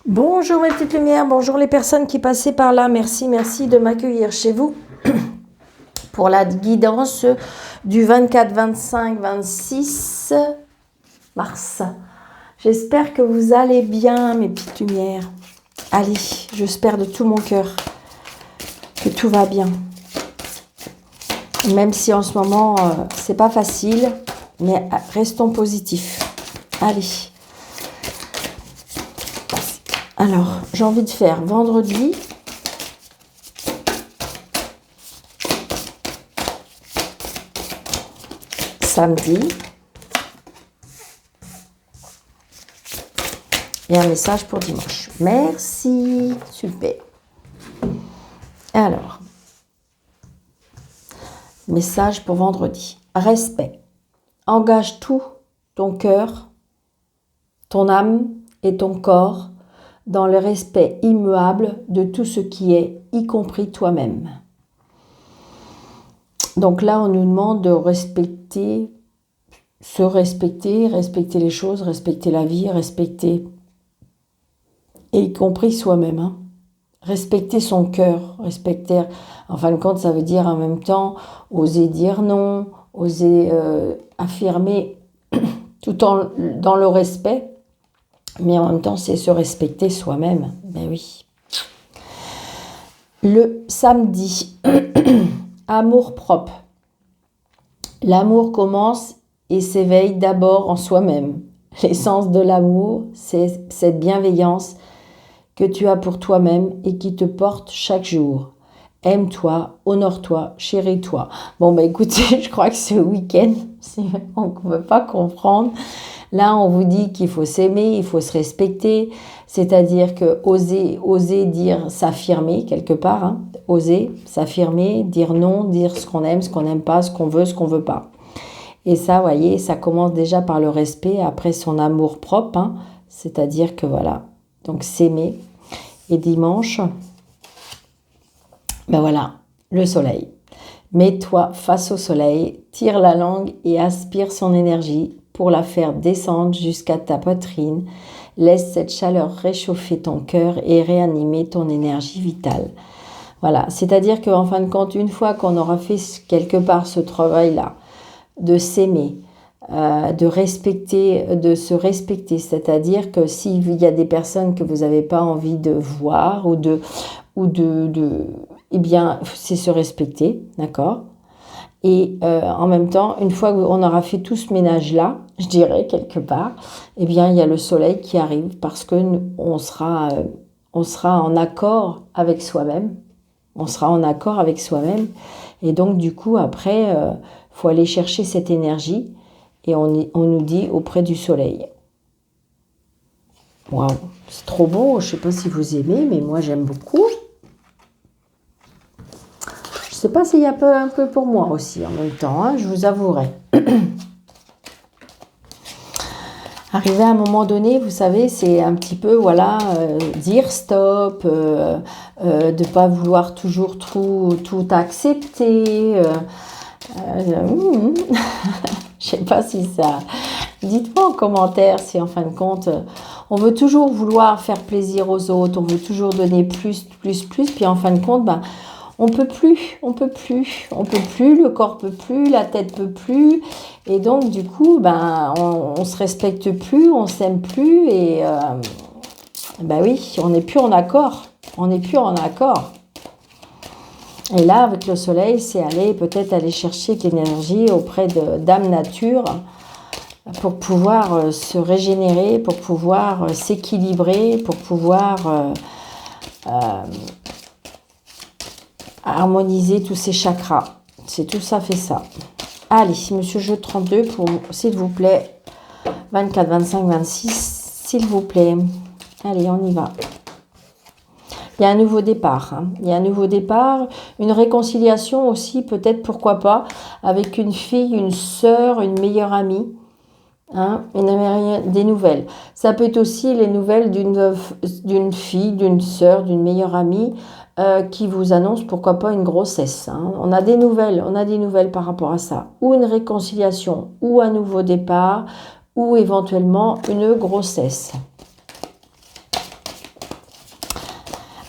Bonjour mes petites lumières, bonjour les personnes qui passaient par là. Merci de m'accueillir chez vous pour la guidance du 24, 25, 26 mars. J'espère que vous allez bien mes petites lumières. Allez, j'espère de tout mon cœur que tout va bien. Même si en ce moment, c'est pas facile, mais restons positifs. Allez. Alors, j'ai envie de faire vendredi, samedi, et un message pour dimanche. Merci, super. Alors, message pour vendredi. Respect. Engage tout ton cœur, ton âme et ton corps dans le respect immuable de tout ce qui est, y compris toi-même. Donc là, on nous demande de respecter, se respecter, respecter les choses, respecter la vie, respecter, et y compris soi-même. Hein. Respecter son cœur, respecter, en fin de compte, ça veut dire en même temps oser dire non, oser affirmer tout dans le respect, mais en même temps, c'est se respecter soi-même. Ben oui. Le samedi, amour propre. L'amour commence et s'éveille d'abord en soi-même. L'essence de l'amour, c'est cette bienveillance que tu as pour toi-même et qui te porte chaque jour. Aime-toi, honore-toi, chéris-toi. Bon, bah écoutez, je crois que ce week-end, on ne peut pas comprendre. Là, on vous dit qu'il faut s'aimer, il faut se respecter, c'est-à-dire que oser dire, s'affirmer quelque part, hein, oser s'affirmer, dire non, dire ce qu'on aime, ce qu'on n'aime pas, ce qu'on veut pas. Et ça, vous voyez, ça commence déjà par le respect, après son amour propre, hein, c'est-à-dire que voilà, donc s'aimer. Et dimanche, ben voilà, le soleil. Mets-toi face au soleil, tire la langue et aspire son énergie pour la faire descendre jusqu'à ta poitrine. Laisse cette chaleur réchauffer ton cœur et réanimer ton énergie vitale. Voilà, c'est-à-dire qu'en fin de compte, une fois qu'on aura fait quelque part ce travail-là, de s'aimer, de se respecter, c'est-à-dire que s'il y a des personnes que vous n'avez pas envie de voir eh bien, c'est se respecter, d'accord ? Et en même temps, une fois qu'on aura fait tout ce ménage-là, je dirais quelque part, eh bien, il y a le soleil qui arrive parce que on sera en accord avec soi-même. On sera en accord avec soi-même. Et donc, du coup, après, faut aller chercher cette énergie et on nous dit auprès du soleil. Waouh, c'est trop beau. Je ne sais pas si vous aimez, mais moi, j'aime beaucoup. Je ne sais pas s'il y a un peu pour moi aussi en même temps, hein, je vous avouerai. Arrivé à un moment donné, vous savez, c'est un petit peu, voilà, dire stop, de ne pas vouloir toujours tout accepter. Je ne sais pas si ça... Dites-moi en commentaire si en fin de compte, on veut toujours vouloir faire plaisir aux autres, on veut toujours donner plus, puis en fin de compte, ben, on peut plus, le corps peut plus, la tête peut plus, et donc du coup, ben, on se respecte plus, on s'aime plus, et ben oui, on n'est plus en accord, Et là, avec le soleil, c'est peut-être aller chercher de l'énergie auprès d'âme nature, pour pouvoir se régénérer, pour pouvoir s'équilibrer, pour pouvoir harmoniser tous ces chakras. C'est tout ça fait ça. Allez, Monsieur Jeu 32, s'il vous plaît, 24, 25, 26, s'il vous plaît. Allez, on y va. Il y a un nouveau départ. Hein. Il y a un nouveau départ, une réconciliation aussi, peut-être, pourquoi pas, avec une fille, une sœur, une meilleure amie. Hein, des nouvelles. Ça peut être aussi les nouvelles d'une fille, d'une sœur, d'une meilleure amie qui vous annonce pourquoi pas une grossesse. Hein. On a des nouvelles par rapport à ça. Ou une réconciliation, ou un nouveau départ, ou éventuellement une grossesse.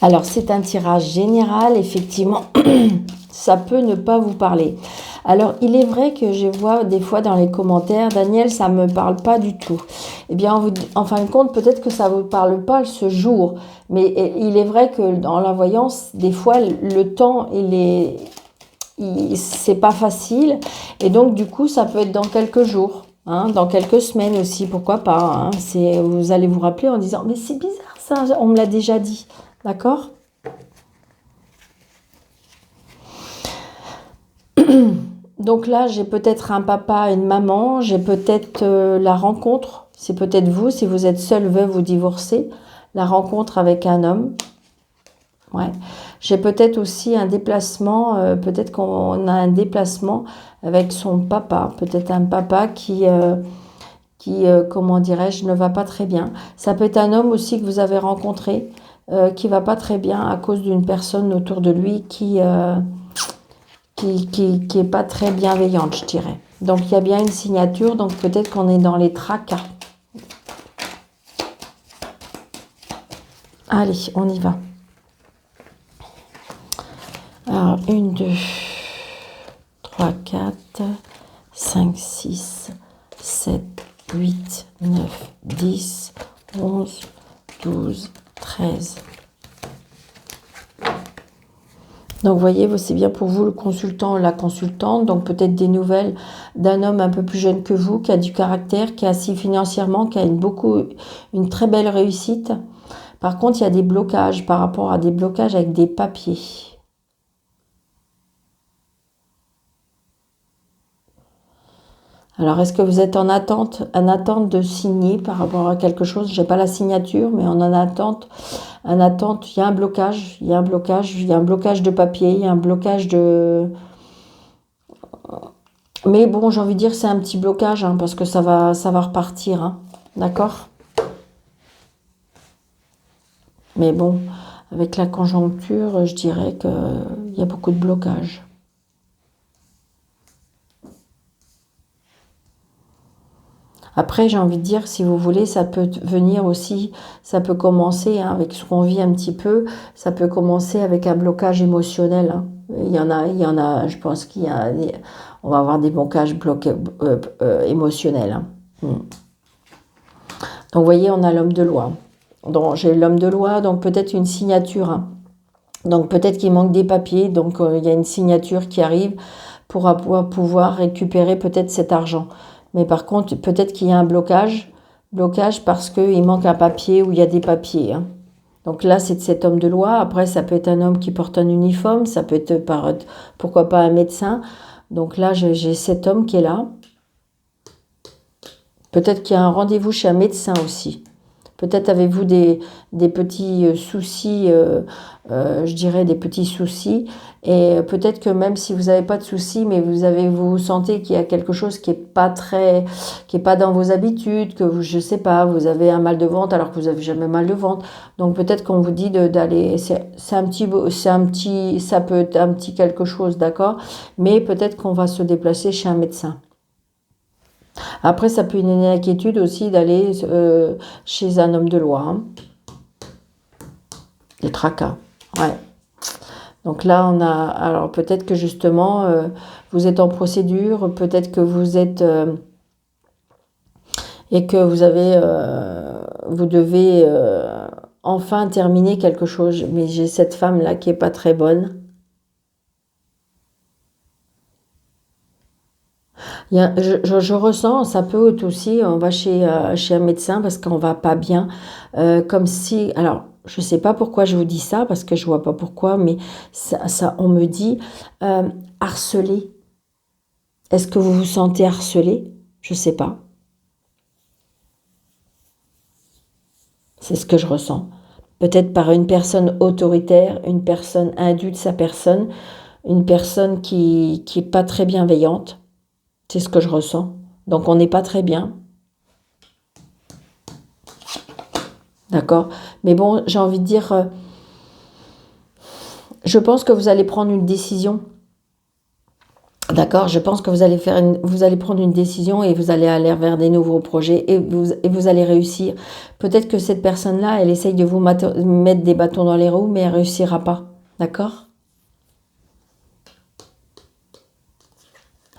Alors, c'est un tirage général, effectivement, ça peut ne pas vous parler. Alors, il est vrai que je vois des fois dans les commentaires, Daniel, ça ne me parle pas du tout. Eh bien, en fin de compte, peut-être que ça ne vous parle pas ce jour, mais il est vrai que dans la voyance, des fois, le temps, c'est pas facile, et donc, du coup, ça peut être dans quelques jours. Hein, dans quelques semaines aussi, pourquoi pas. Hein, vous allez vous rappeler en disant, mais c'est bizarre ça, on me l'a déjà dit. D'accord? Donc là, j'ai peut-être un papa, une maman, j'ai peut-être la rencontre, c'est peut-être vous, si vous êtes seul, veuve ou divorcé, la rencontre avec un homme. Ouais. J'ai peut-être aussi un déplacement, peut-être qu'on a un déplacement avec son papa, peut-être un papa qui comment dirais-je, ne va pas très bien. Ça peut être un homme aussi que vous avez rencontré, qui va pas très bien à cause d'une personne autour de lui qui est pas très bienveillante, je dirais. Donc, il y a bien une signature, donc peut-être qu'on est dans les tracas. Allez, on y va. Alors, 1, 2, 3, 4, 5, 6, 7, 8, 9, 10, 11, 12, 13. Donc, vous voyez, c'est bien pour vous le consultant, la consultante. Donc, peut-être des nouvelles d'un homme un peu plus jeune que vous, qui a du caractère, qui est assis financièrement, qui a une très belle réussite. Par contre, il y a des blocages par rapport à des blocages avec des papiers. Alors, est-ce que vous êtes en attente de signer par rapport à quelque chose? Je n'ai pas la signature, mais en attente, il y a un blocage, il y a un blocage de papier, il y a un blocage de... Mais bon, j'ai envie de dire c'est un petit blocage, hein, parce que ça va repartir, hein, d'accord? Mais bon, avec la conjoncture, je dirais qu'il y a beaucoup de blocages. Après, j'ai envie de dire, si vous voulez, ça peut venir aussi, ça peut commencer hein, avec ce qu'on vit un petit peu, ça peut commencer avec un blocage émotionnel. Hein. Il y en a, je pense on va avoir des blocages émotionnels. Hein. Donc, vous voyez, on a l'homme de loi. Donc, j'ai l'homme de loi, donc peut-être une signature. Hein. Donc, peut-être qu'il manque des papiers, donc il y a une signature qui arrive pour pouvoir récupérer peut-être cet argent. Mais par contre, peut-être qu'il y a un blocage parce qu'il manque un papier ou il y a des papiers. Hein. Donc là, c'est de cet homme de loi. Après, ça peut être un homme qui porte un uniforme, ça peut être pourquoi pas un médecin. Donc là, j'ai cet homme qui est là. Peut-être qu'il y a un rendez-vous chez un médecin aussi. Peut-être avez-vous des petits soucis, je dirais des petits soucis. Et peut-être que même si vous n'avez pas de soucis, mais vous sentez qu'il y a quelque chose qui est pas dans vos habitudes, que vous, je sais pas, vous avez un mal de ventre alors que vous n'avez jamais mal de ventre. Donc peut-être qu'on vous dit d'aller, ça peut être un petit quelque chose, d'accord. Mais peut-être qu'on va se déplacer chez un médecin. Après, ça peut être une inquiétude aussi d'aller chez un homme de loi. Hein. Des tracas, ouais. Donc là, alors peut-être que justement, vous êtes en procédure, peut-être que vous êtes... et que vous devez enfin terminer quelque chose. Mais j'ai cette femme-là qui est pas très bonne. Je ressens, ça peut être aussi, on va chez un médecin parce qu'on va pas bien, comme si, alors je sais pas pourquoi je vous dis ça, parce que je vois pas pourquoi, mais on me dit harcelé. Est-ce que vous vous sentez harcelé? Je sais pas. C'est ce que je ressens. Peut-être par une personne autoritaire, une personne indue de sa personne, une personne qui est pas très bienveillante. C'est ce que je ressens. Donc on n'est pas très bien. D'accord? Mais bon, j'ai envie de dire, je pense que vous allez prendre une décision. D'accord, je pense que vous allez prendre une décision et vous allez aller vers des nouveaux projets et vous allez réussir. Peut-être que cette personne-là, elle essaye de vous mettre des bâtons dans les roues, mais elle réussira pas. D'accord?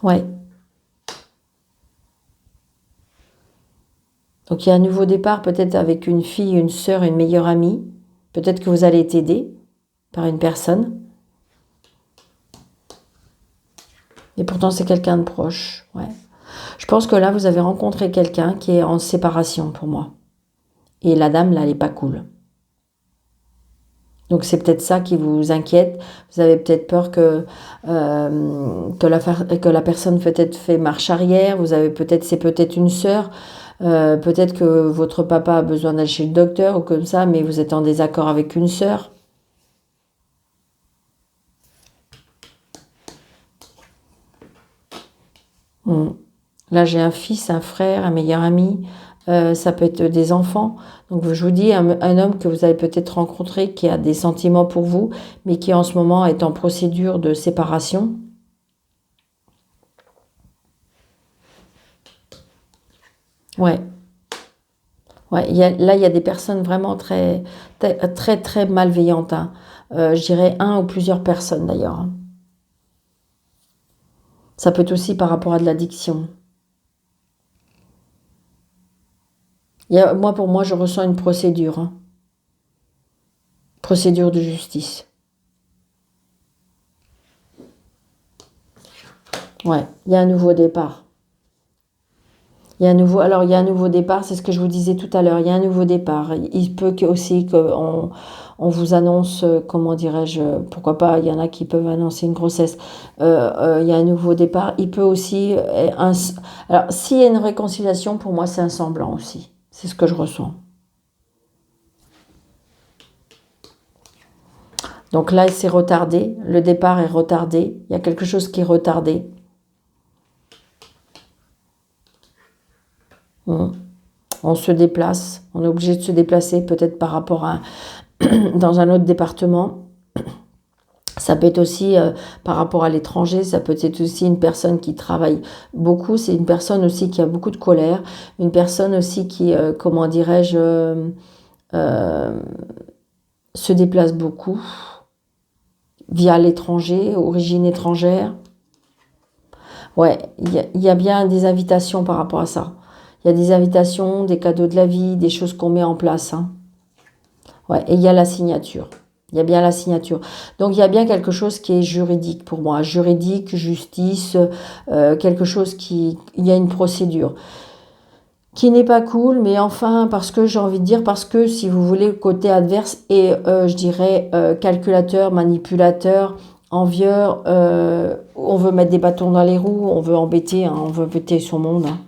Ouais. Donc il y a un nouveau départ, peut-être avec une fille, une sœur, une meilleure amie. Peut-être que vous allez être aidé par une personne. Et pourtant, c'est quelqu'un de proche. Ouais. Je pense que là, vous avez rencontré quelqu'un qui est en séparation pour moi. Et la dame, là, elle n'est pas cool. Donc c'est peut-être ça qui vous inquiète. Vous avez peut-être peur que la personne peut-être fait marche arrière. C'est peut-être une sœur. Peut-être que votre papa a besoin d'aller chez le docteur ou comme ça, mais vous êtes en désaccord avec une sœur. Hmm. Là, j'ai un fils, un frère, un meilleur ami. Ça peut être des enfants. Donc, je vous dis, un homme que vous avez peut-être rencontré qui a des sentiments pour vous, mais qui en ce moment est en procédure de séparation. Ouais, ouais. Là, il y a des personnes vraiment très, très, très, très malveillantes, hein. Je dirais un ou plusieurs personnes d'ailleurs, hein. Ça peut être aussi par rapport à de l'addiction. Pour moi, je ressens une procédure, hein. Procédure de justice. Ouais, il y a un nouveau départ. Il y a un nouveau départ, c'est ce que je vous disais tout à l'heure. Il y a un nouveau départ. Il peut aussi on vous annonce, comment dirais-je, pourquoi pas, il y en a qui peuvent annoncer une grossesse. Il y a un nouveau départ. Il peut aussi, alors s'il y a une réconciliation, pour moi, c'est un semblant aussi. C'est ce que je ressens. Donc là, c'est retardé. Le départ est retardé. Il y a quelque chose qui est retardé. Mm. On se déplace, on est obligé de se déplacer peut-être par rapport à dans un autre département. Ça peut être aussi par rapport à l'étranger, ça peut être aussi une personne qui travaille beaucoup, c'est une personne aussi qui a beaucoup de colère, une personne aussi qui, comment dirais-je, euh, se déplace beaucoup via l'étranger, origine étrangère. Ouais, il y a bien des invitations par rapport à ça. Il y a des invitations, des cadeaux de la vie, des choses qu'on met en place, hein. Ouais, et il y a la signature. Il y a bien la signature. Donc il y a bien quelque chose qui est juridique pour moi. Juridique, justice, quelque chose qui... Il y a une procédure qui n'est pas cool, mais enfin, parce que j'ai envie de dire, parce que si vous voulez, le côté adverse est, je dirais, calculateur, manipulateur, envieur, on veut mettre des bâtons dans les roues, on veut embêter, hein, on veut embêter son monde, hein.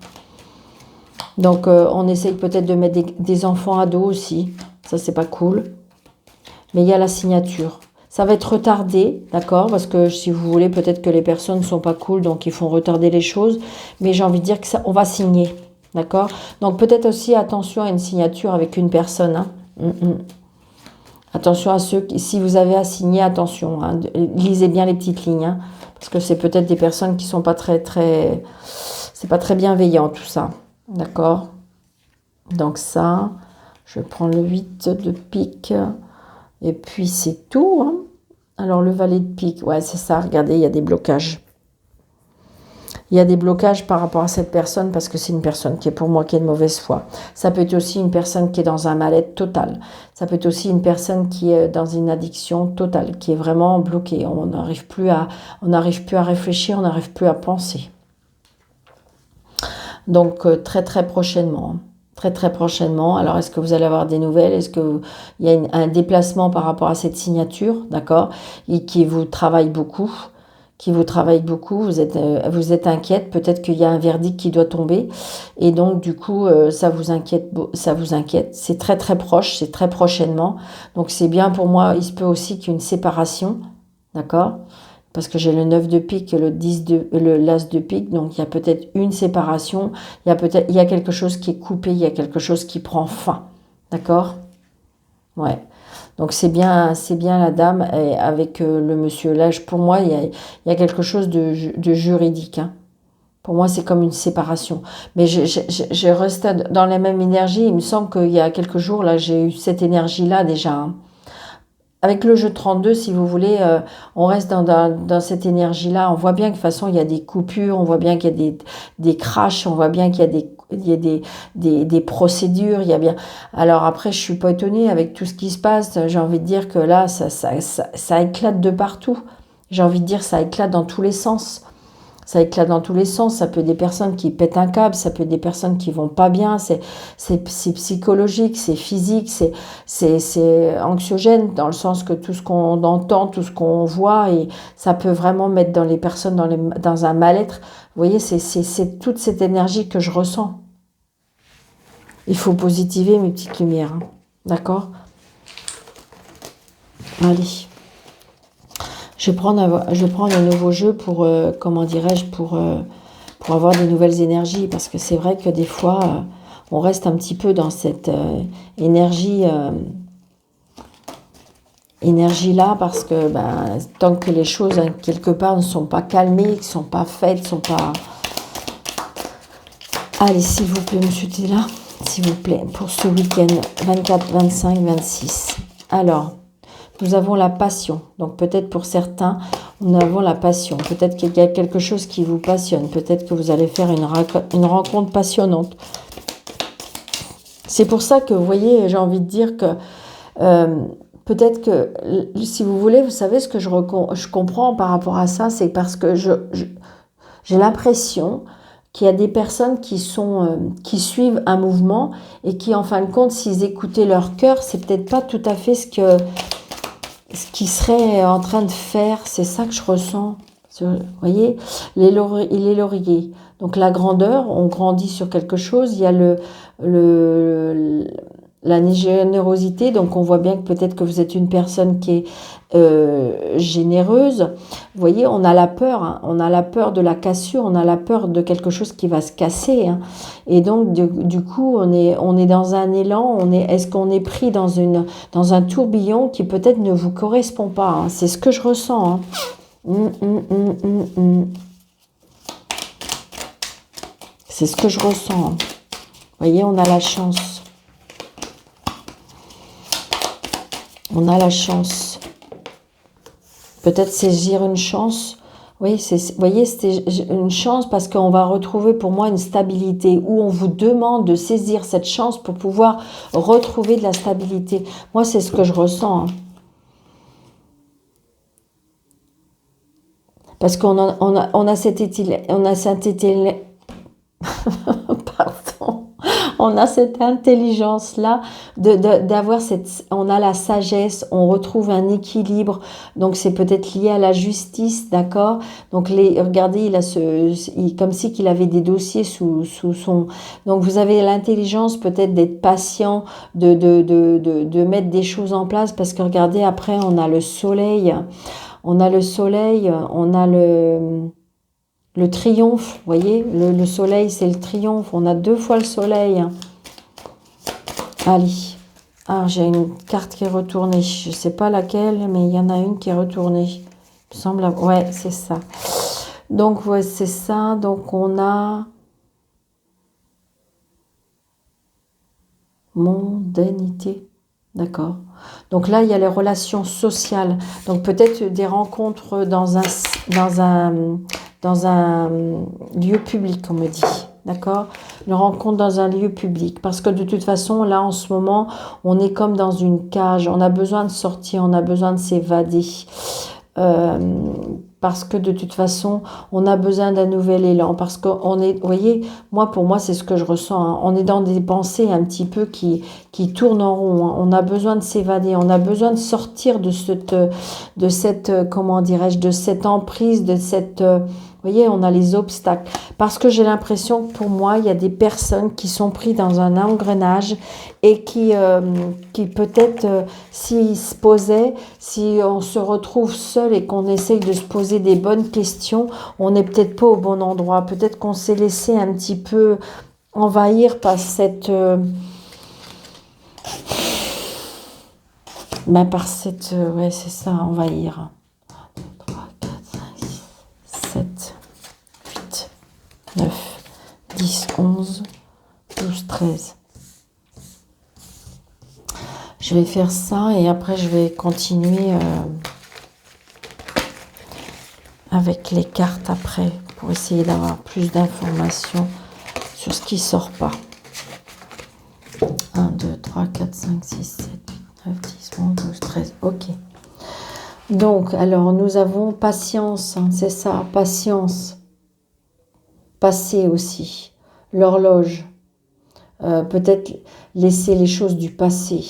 Donc on essaye peut-être de mettre des enfants ados aussi, ça c'est pas cool. Mais il y a la signature. Ça va être retardé, d'accord? Parce que si vous voulez, peut-être que les personnes ne sont pas cool, donc ils font retarder les choses. Mais j'ai envie de dire que ça, on va signer, d'accord? Donc peut-être aussi attention à une signature avec une personne, hein. Attention à ceux qui, si vous avez à signer, attention, hein. Lisez bien les petites lignes, hein, parce que c'est peut-être des personnes qui sont pas très, c'est pas très bienveillant tout ça, d'accord? Donc ça, je vais prendre le 8 de pique. Et puis c'est tout, hein. Alors le valet de pique, ouais c'est ça, regardez, il y a des blocages. Il y a des blocages par rapport à cette personne parce que c'est une personne qui est pour moi qui est de mauvaise foi. Ça peut être aussi une personne qui est dans un mal-être total. Ça peut être aussi une personne qui est dans une addiction totale, qui est vraiment bloquée. On n'arrive plus à réfléchir, on n'arrive plus à penser. Donc très très prochainement, hein. Très très prochainement. Alors est-ce que vous allez avoir des nouvelles? Est-ce qu'il y a un déplacement par rapport à cette signature, d'accord? Et qui vous travaille beaucoup, vous êtes inquiète, peut-être qu'il y a un verdict qui doit tomber, et donc du coup ça vous inquiète, c'est très très proche, c'est très prochainement, donc c'est bien pour moi. Il se peut aussi qu'il y ait une séparation, d'accord? Parce que j'ai le 9 de pique et le l'as de pique, donc il y a peut-être une séparation, il y a quelque chose qui est coupé, il y a quelque chose qui prend fin, d'accord? Ouais. Donc c'est bien la dame et avec le monsieur. Là, pour moi, il y a quelque chose de juridique, hein. Pour moi, c'est comme une séparation. Mais je reste dans la même énergie. Il me semble qu'il y a quelques jours, là, j'ai eu cette énergie-là déjà, hein. Avec le jeu de 32, si vous voulez, on reste dans cette énergie-là. On voit bien que de toute façon, il y a des coupures, on voit bien qu'il y a des crashs, on voit bien qu'il y a des procédures. Il y a bien. Alors après, je suis pas étonnée avec tout ce qui se passe. J'ai envie de dire que là, ça éclate de partout. J'ai envie de dire, ça éclate dans tous les sens. Ça éclate dans tous les sens. Ça peut être des personnes qui pètent un câble, ça peut être des personnes qui vont pas bien. C'est psychologique, c'est physique, c'est anxiogène dans le sens que tout ce qu'on entend, tout ce qu'on voit, et ça peut vraiment mettre dans les personnes dans un mal-être. Vous voyez, c'est toute cette énergie que je ressens. Il faut positiver mes petites lumières, hein. D'accord? Allez. Je vais prendre un nouveau jeu pour, comment dirais-je, pour avoir des nouvelles énergies. Parce que c'est vrai que des fois, on reste un petit peu dans cette énergie-là. Parce que tant que les choses, hein, quelque part, ne sont pas calmées, ne sont pas faites, ne sont pas... Allez, s'il vous plaît, monsieur Tella, s'il vous plaît, pour ce week-end 24, 25, 26. Alors... Nous avons la passion. Donc peut-être pour certains, nous avons la passion. Peut-être qu'il y a quelque chose qui vous passionne. Peut-être que vous allez faire une rencontre passionnante. C'est pour ça que, vous voyez, j'ai envie de dire que peut-être que, si vous voulez, vous savez ce que je comprends par rapport à ça, c'est parce que j'ai l'impression qu'il y a des personnes qui suivent un mouvement et qui, en fin de compte, s'ils écoutaient leur cœur, c'est peut-être pas tout à fait ce qu'ils seraient en train de faire. C'est ça que je ressens. Vous voyez, les lauriers. Donc la grandeur, on grandit sur quelque chose. Il y a la générosité. Donc on voit bien que peut-être que vous êtes une personne qui est généreuse. Vous voyez, on a la peur, hein. On a la peur de la cassure, on a la peur de quelque chose qui va se casser, hein. Et donc du coup, on est dans un élan. Est-ce qu'on est pris dans un tourbillon qui peut-être ne vous correspond pas, hein. C'est ce que je ressens, hein. C'est ce que je ressens, hein. Vous voyez, on a la chance. On a la chance. Peut-être saisir une chance. Oui, vous voyez, c'était une chance parce qu'on va retrouver pour moi une stabilité où on vous demande de saisir cette chance pour pouvoir retrouver de la stabilité. Moi, c'est ce que je ressens, hein. Parce qu'on a cette pardon. On a cette intelligence-là d'avoir on a la sagesse, on retrouve un équilibre. Donc c'est peut-être lié à la justice, d'accord? Donc regardez, comme si qu'il avait des dossiers sous son. Donc vous avez l'intelligence peut-être d'être patient, de mettre des choses en place, parce que regardez, après on a le soleil, on a le triomphe, vous voyez, le soleil, c'est le triomphe. On a 2 fois le soleil, hein. Allez. Ah, j'ai une carte qui est retournée. Je ne sais pas laquelle, mais il y en a une qui est retournée. Il me semble... Ouais, c'est ça. Donc, ouais, c'est ça. Donc, on a... mondanité. D'accord. Donc là, il y a les relations sociales. Donc, peut-être des rencontres dans un lieu public, on me dit. D'accord? Une rencontre dans un lieu public. Parce que de toute façon, là, en ce moment, on est comme dans une cage. On a besoin de sortir, on a besoin de s'évader. Parce que de toute façon, on a besoin d'un nouvel élan. Parce qu'on est, vous voyez, pour moi, c'est ce que je ressens, hein. On est dans des pensées un petit peu qui tournent en rond, hein. On a besoin de s'évader, on a besoin de sortir de cette comment dirais-je, de cette emprise, de cette... vous voyez, on a les obstacles. Parce que j'ai l'impression que pour moi, il y a des personnes qui sont prises dans un engrenage et qui peut-être, s'ils se posaient, si on se retrouve seul et qu'on essaye de se poser des bonnes questions, on n'est peut-être pas au bon endroit. Peut-être qu'on s'est laissé un petit peu envahir par cette... Ben par cette... ouais, c'est ça, envahir. 1, 2, 3, 4, 5, 6, 7, 8, 9, 10, 11, 12, 13. Je vais faire ça et après je vais continuer avec les cartes après pour essayer d'avoir plus d'informations sur ce qui sort pas. 1, 2, 3, 4, 5, 6, 7, 8, 9, 10, 11, 12, 13. Ok. Donc, alors, nous avons patience, hein, c'est ça, patience. Passer aussi. L'horloge. Peut-être laisser les choses du passé.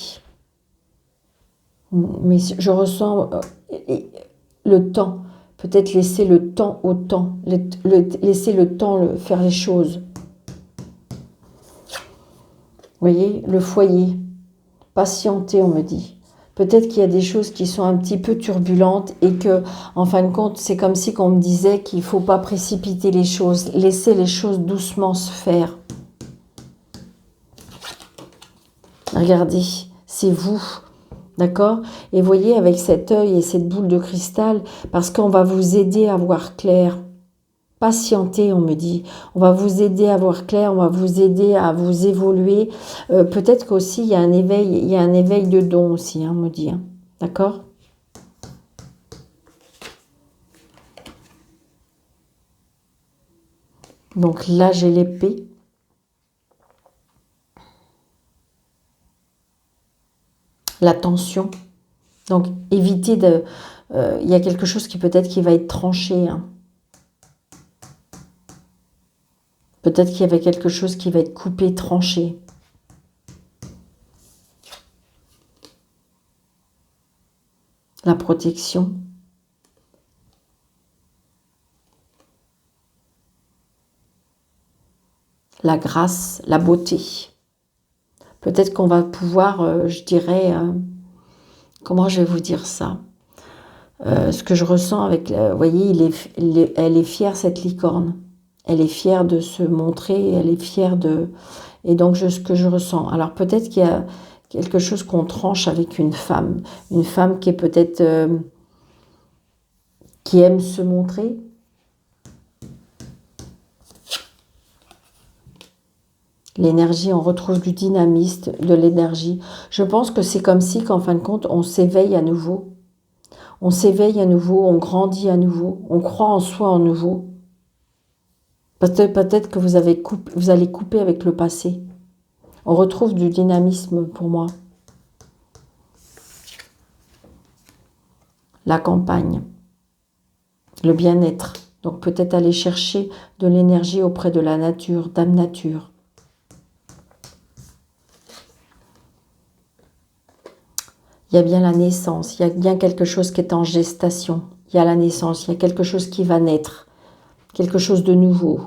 Mais je ressens le temps. Peut-être laisser le temps au temps. Laisser le temps faire les choses. Vous voyez, le foyer. Patienter, on me dit. Peut-être qu'il y a des choses qui sont un petit peu turbulentes et que, en fin de compte, c'est comme si on me disait qu'il ne faut pas précipiter les choses, laisser les choses doucement se faire. Regardez, c'est vous, d'accord? Et voyez, avec cet œil et cette boule de cristal, parce qu'on va vous aider à voir clair. Patienter, on me dit. On va vous aider à voir clair, on va vous aider à vous évoluer. Peut-être qu'aussi, il y a un éveil de dons aussi, hein, on me dit. Hein. D'accord? Donc là, j'ai l'épée. La tension. Donc, évitez de... il y a quelque chose qui peut-être qui va être tranché, hein. Peut-être qu'il y avait quelque chose qui va être coupé, tranché. La protection. La grâce, la beauté. Peut-être qu'on va pouvoir, je dirais, comment je vais vous dire ça? Ce que je ressens avec, vous voyez, elle est fière, cette licorne. Elle est fière de se montrer, elle est fière de... Et donc, ce que je ressens. Alors, peut-être qu'il y a quelque chose qu'on tranche avec une femme qui est peut-être... qui aime se montrer. L'énergie, on retrouve du dynamisme, de l'énergie. Je pense que c'est comme si, qu'en fin de compte, on s'éveille à nouveau. On s'éveille à nouveau, on grandit à nouveau, on croit en soi à nouveau. Peut-être que vous allez couper avec le passé. On retrouve du dynamisme pour moi. La campagne, le bien-être. Donc peut-être aller chercher de l'énergie auprès de la nature, Dame Nature. Il y a bien la naissance, il y a bien quelque chose qui est en gestation. Il y a la naissance, il y a quelque chose qui va naître, quelque chose de nouveau.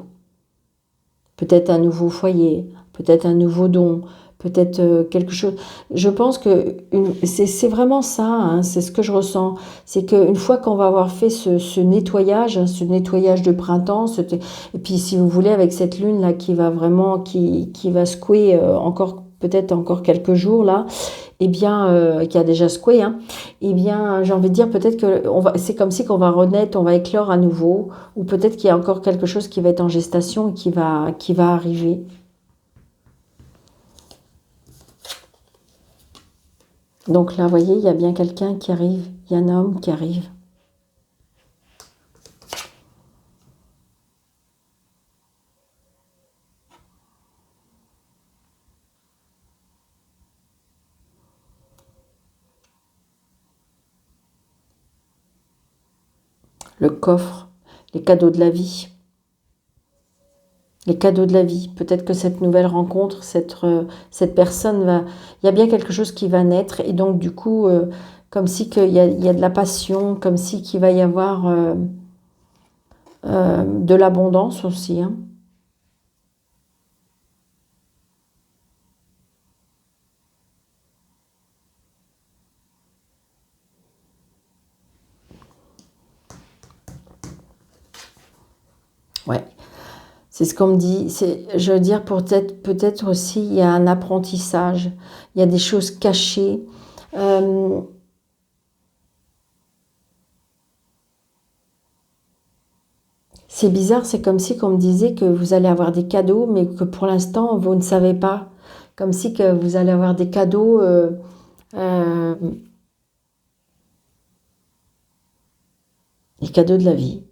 Peut-être un nouveau foyer, peut-être un nouveau don, peut-être quelque chose. Je pense que c'est vraiment ça, hein, c'est ce que je ressens. C'est qu'une fois qu'on va avoir fait ce nettoyage de printemps, et puis si vous voulez, avec cette lune-là qui va vraiment, qui va secouer encore, peut-être encore quelques jours là, eh bien, qui a déjà secoué, hein, eh bien, j'ai envie de dire peut-être que c'est comme si qu'on va renaître, on va éclore à nouveau, ou peut-être qu'il y a encore quelque chose qui va être en gestation et qui va arriver. Donc là, vous voyez, il y a bien quelqu'un qui arrive, il y a un homme qui arrive. Le coffre, les cadeaux de la vie. Les cadeaux de la vie. Peut-être que cette nouvelle rencontre, cette personne va... Il y a bien quelque chose qui va naître et donc du coup, comme si il y a de la passion, comme si qu'il va y avoir de l'abondance aussi, hein. Ouais. C'est ce qu'on me dit. Je veux dire, peut-être aussi, il y a un apprentissage. Il y a des choses cachées. C'est bizarre, c'est comme si on me disait que vous allez avoir des cadeaux, mais que pour l'instant, vous ne savez pas. Comme si que vous allez avoir des cadeaux, euh, les cadeaux de la vie.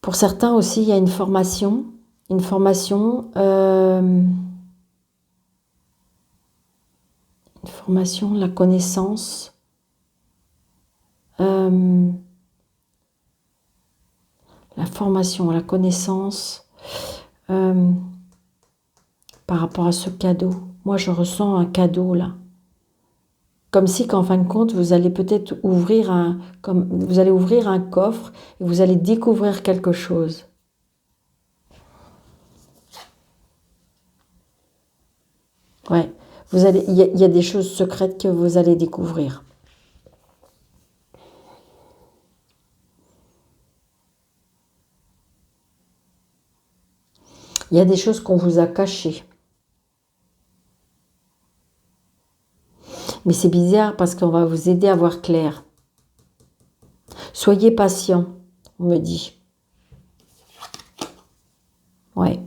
Pour certains aussi, il y a une formation, la connaissance, la formation, la connaissance par rapport à ce cadeau. Moi, je ressens un cadeau là. Comme si qu'en fin de compte, vous allez peut-être vous allez ouvrir un coffre et vous allez découvrir quelque chose. Ouais, il y a des choses secrètes que vous allez découvrir. Il y a des choses qu'on vous a cachées. Mais c'est bizarre parce qu'on va vous aider à voir clair. Soyez patient, on me dit. Ouais.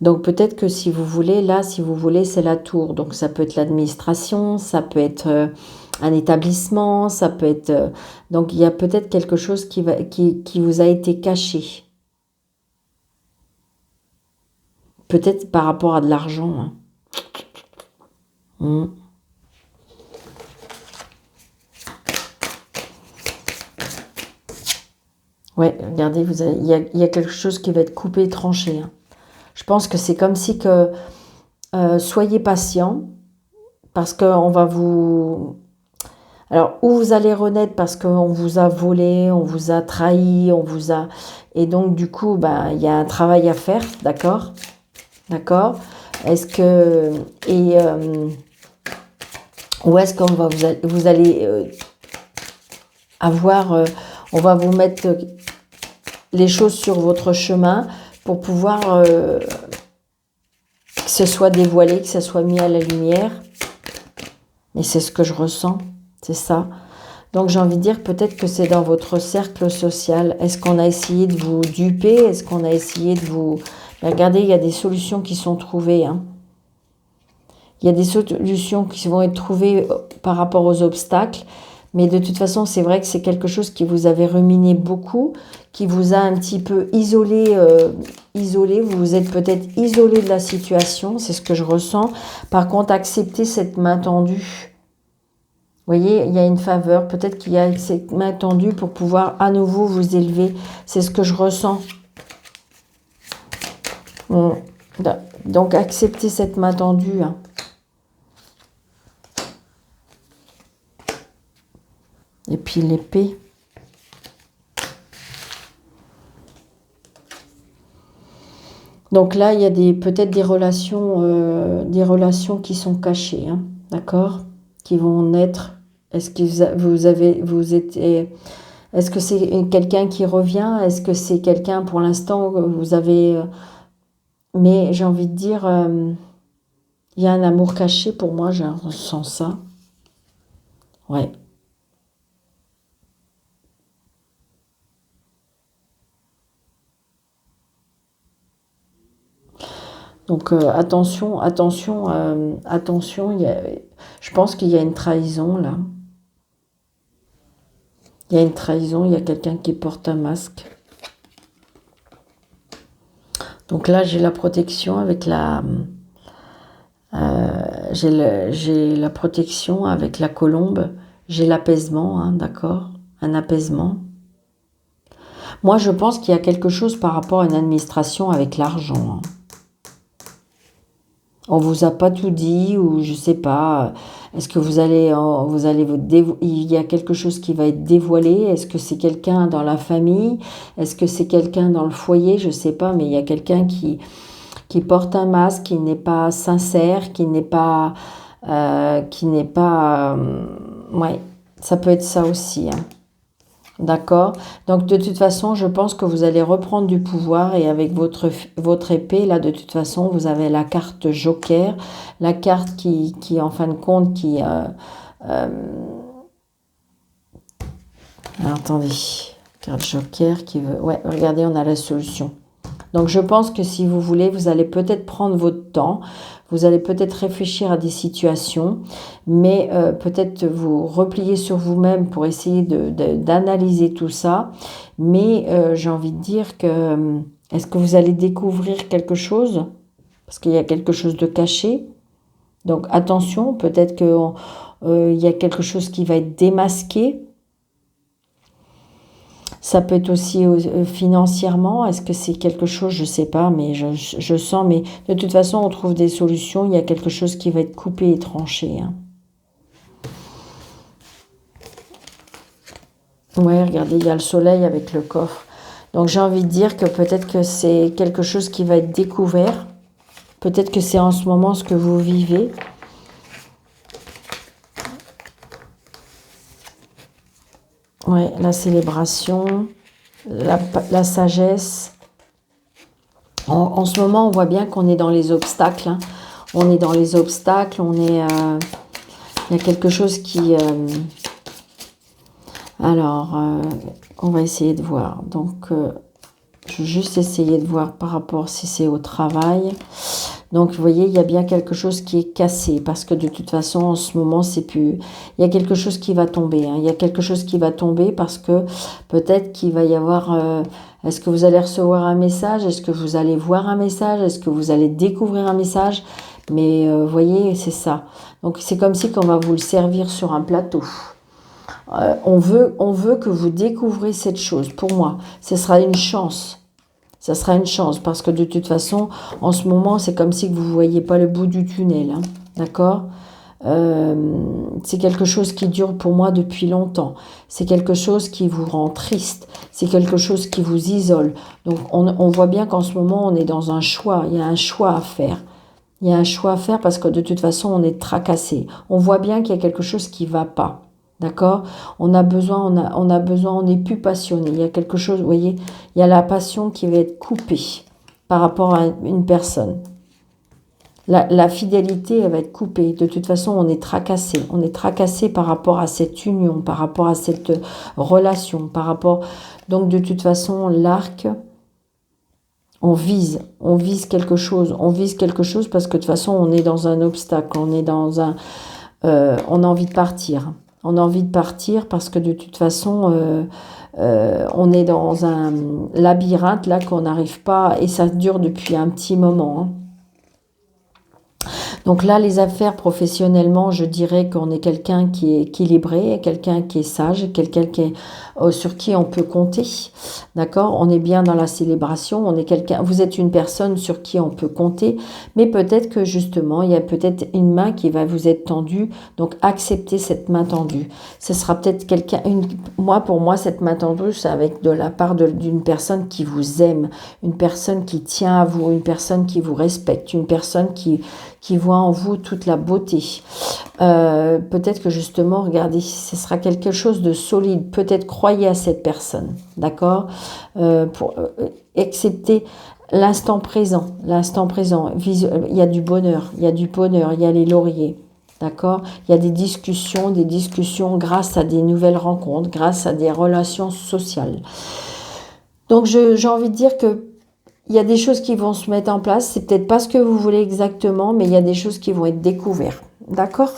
Donc peut-être que si vous voulez, c'est la tour. Donc ça peut être l'administration, ça peut être un établissement, ça peut être... donc il y a peut-être quelque chose qui vous a été caché. Peut-être par rapport à de l'argent. Hein. Ouais, regardez, il y a quelque chose qui va être coupé, tranché. Hein. Je pense que c'est comme si que... soyez patient, parce qu'on va vous... Alors, où vous allez renaître parce qu'on vous a volé, on vous a trahi, on vous a... Et donc, du coup, il y a un travail à faire, d'accord? D'accord? Est-ce que... Et... où est-ce qu'on va... Vous allez avoir... on va vous mettre les choses sur votre chemin pour pouvoir... que ce soit dévoilé, que ce soit mis à la lumière. Et c'est ce que je ressens. C'est ça. Donc j'ai envie de dire peut-être que c'est dans votre cercle social. Est-ce qu'on a essayé de vous duper? Est-ce qu'on a essayé de vous... Mais regardez, il y a des solutions qui sont trouvées. Hein. Il y a des solutions qui vont être trouvées par rapport aux obstacles. Mais de toute façon, c'est vrai que c'est quelque chose qui vous avait ruminé beaucoup, qui vous a un petit peu isolé. Vous vous êtes peut-être isolé de la situation. C'est ce que je ressens. Par contre, acceptez cette main tendue. Vous voyez, il y a une faveur. Peut-être qu'il y a cette main tendue pour pouvoir à nouveau vous élever. C'est ce que je ressens. Donc, acceptez cette main tendue. Hein. Et puis l'épée. Donc là, il y a peut-être des relations qui sont cachées. Hein, d'accord? Qui vont naître. Est-ce que est-ce que c'est quelqu'un qui revient? Est-ce que c'est quelqu'un pour l'instant que vous avez... mais j'ai envie de dire, il y a un amour caché pour moi, je ressens ça. Ouais. Donc attention, je pense qu'il y a une trahison là. Il y a une trahison, il y a quelqu'un qui porte un masque. Donc là, j'ai la protection avec j'ai la protection avec la colombe. J'ai l'apaisement, hein, d'accord? Un apaisement. Moi, je pense qu'il y a quelque chose par rapport à une administration avec l'argent. Hein. On vous a pas tout dit ou je sais pas. Est-ce que il y a quelque chose qui va être dévoilé? Est-ce que c'est quelqu'un dans la famille? Est-ce que c'est quelqu'un dans le foyer? Je sais pas, mais il y a quelqu'un qui porte un masque, qui n'est pas sincère, qui n'est pas, ouais, ça peut être ça aussi. Hein. D'accord? Donc, de toute façon, je pense que vous allez reprendre du pouvoir et avec votre épée, là, de toute façon, vous avez la carte Joker, la carte qui en fin de compte, Alors, attendez. Carte Joker qui veut... Ouais, regardez, on a la solution. Donc, je pense que si vous voulez, vous allez peut-être prendre votre temps. Vous allez peut-être réfléchir à des situations. Mais peut-être vous replier sur vous-même pour essayer d'analyser tout ça. Mais j'ai envie de dire que... Est-ce que vous allez découvrir quelque chose? Parce qu'il y a quelque chose de caché. Donc, attention, peut-être qu'il y a quelque chose qui va être démasqué. Ça peut être aussi financièrement. Est-ce que c'est quelque chose? Je ne sais pas, mais je sens. Mais de toute façon, on trouve des solutions. Il y a quelque chose qui va être coupé et tranché. Hein. Ouais, regardez, il y a le soleil avec le coffre. Donc, j'ai envie de dire que peut-être que c'est quelque chose qui va être découvert. Peut-être que c'est en ce moment ce que vous vivez. Ouais, la célébration, la sagesse. En ce moment, on voit bien qu'on est dans les obstacles. Hein. On est dans les obstacles, il y a quelque chose qui... alors, on va essayer de voir. Donc, je vais juste essayer de voir par rapport si c'est au travail. Donc, vous voyez, il y a bien quelque chose qui est cassé parce que de toute façon, en ce moment, c'est plus... Il y a quelque chose qui va tomber. Hein. Il y a quelque chose qui va tomber parce que peut-être qu'il va y avoir... est-ce que vous allez recevoir un message? Est-ce que vous allez voir un message? Est-ce que vous allez découvrir un message? Mais vous voyez, c'est ça. Donc, c'est comme si on va vous le servir sur un plateau. On veut que vous découvrez cette chose. Pour moi, ce sera une chance. Ça sera une chance parce que de toute façon, en ce moment, c'est comme si vous ne voyez pas le bout du tunnel. Hein, d'accord? C'est quelque chose qui dure pour moi depuis longtemps. C'est quelque chose qui vous rend triste. C'est quelque chose qui vous isole. Donc, on voit bien qu'en ce moment, on est dans un choix. Il y a un choix à faire. Il y a un choix à faire parce que de toute façon, on est tracassé. On voit bien qu'il y a quelque chose qui ne va pas. D'accord? On a besoin, on n'est plus passionné. Il y a quelque chose, vous voyez, il y a la passion qui va être coupée par rapport à une personne. La fidélité, elle va être coupée. De toute façon, on est tracassé. On est tracassé par rapport à cette union, par rapport à cette relation, par rapport... Donc, de toute façon, l'arc, on vise quelque chose. On vise quelque chose parce que de toute façon, on est dans un obstacle. On est dans un... on a envie de partir. On a envie de partir parce que de toute façon, on est dans un labyrinthe là qu'on n'arrive pas, et ça dure depuis un petit moment. Hein. Donc là, les affaires professionnellement, je dirais qu'on est quelqu'un qui est équilibré, quelqu'un qui est sage, quelqu'un qui est, sur qui on peut compter. D'accord? On est bien dans la célébration, on est quelqu'un, vous êtes une personne sur qui on peut compter, mais peut-être que justement, il y a peut-être une main qui va vous être tendue, donc acceptez cette main tendue. Ce sera peut-être quelqu'un, pour moi, cette main tendue, c'est avec de la part d'une personne qui vous aime, une personne qui tient à vous, une personne qui vous respecte, une personne qui voit en vous toute la beauté. Peut-être que justement, regardez, ce sera quelque chose de solide. Peut-être croyez à cette personne, d'accord? Pour accepter l'instant présent. L'instant présent, il y a du bonheur, il y a du bonheur, il y a les lauriers. D'accord? Il y a des discussions grâce à des nouvelles rencontres, grâce à des relations sociales. Donc, j'ai envie de dire que il y a des choses qui vont se mettre en place. C'est peut-être pas ce que vous voulez exactement, mais il y a des choses qui vont être découvertes. D'accord?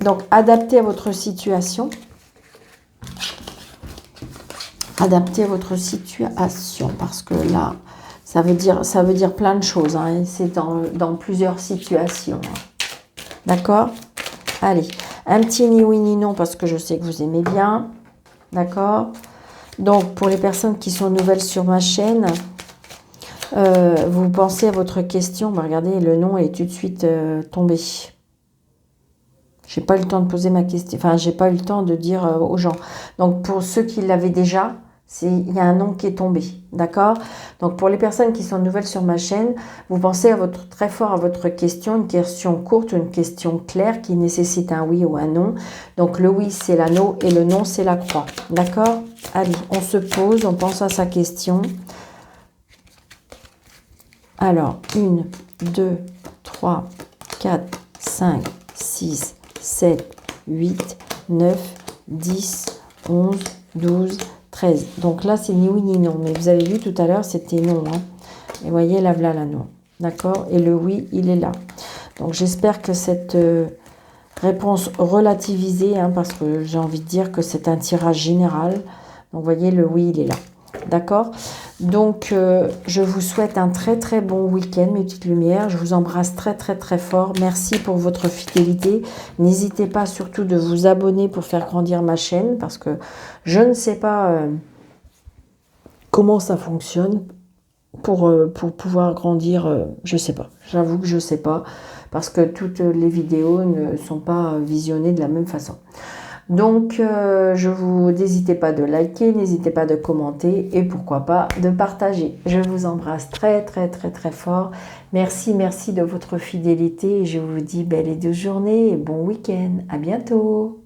Donc, adaptez à votre situation. Adaptez votre situation, parce que là, ça veut dire plein de choses. Hein, et c'est dans plusieurs situations. Hein. D'accord? Allez, un petit ni oui ni non, parce que je sais que vous aimez bien. D'accord? Donc, pour les personnes qui sont nouvelles sur ma chaîne... vous pensez à votre question, regardez, le nom est tout de suite tombé. J'ai pas eu le temps de poser ma question, enfin, j'ai pas eu le temps de dire aux gens. Donc, pour ceux qui l'avaient déjà, il y a un nom qui est tombé, d'accord? Donc, pour les personnes qui sont nouvelles sur ma chaîne, vous pensez très fort à votre question, une question courte, une question claire qui nécessite un oui ou un non. Donc, le oui, c'est l'anneau et le non, c'est la croix, d'accord? Allez, on se pose, on pense à sa question. Alors, 1, 2, 3, 4, 5, 6, 7, 8, 9, 10, 11, 12, 13. Donc là, c'est ni oui ni non. Mais vous avez vu tout à l'heure, c'était non. Hein. Et vous voyez, là, voilà la non. D'accord? Et le oui, il est là. Donc j'espère que cette réponse relativisée, hein, parce que j'ai envie de dire que c'est un tirage général. Donc vous voyez, le oui, il est là. D'accord? Donc je vous souhaite un très très bon week-end, mes petites lumières. Je vous embrasse très très très fort. Merci pour votre fidélité. N'hésitez pas surtout de vous abonner pour faire grandir ma chaîne, parce que je ne sais pas comment ça fonctionne pour pouvoir grandir. Je sais pas. J'avoue que je sais pas, parce que toutes les vidéos ne sont pas visionnées de la même façon. Donc, n'hésitez pas de liker, n'hésitez pas de commenter et pourquoi pas de partager. Je vous embrasse très très très très fort. Merci, merci de votre fidélité et je vous dis belle et douce journée et bon week-end. À bientôt.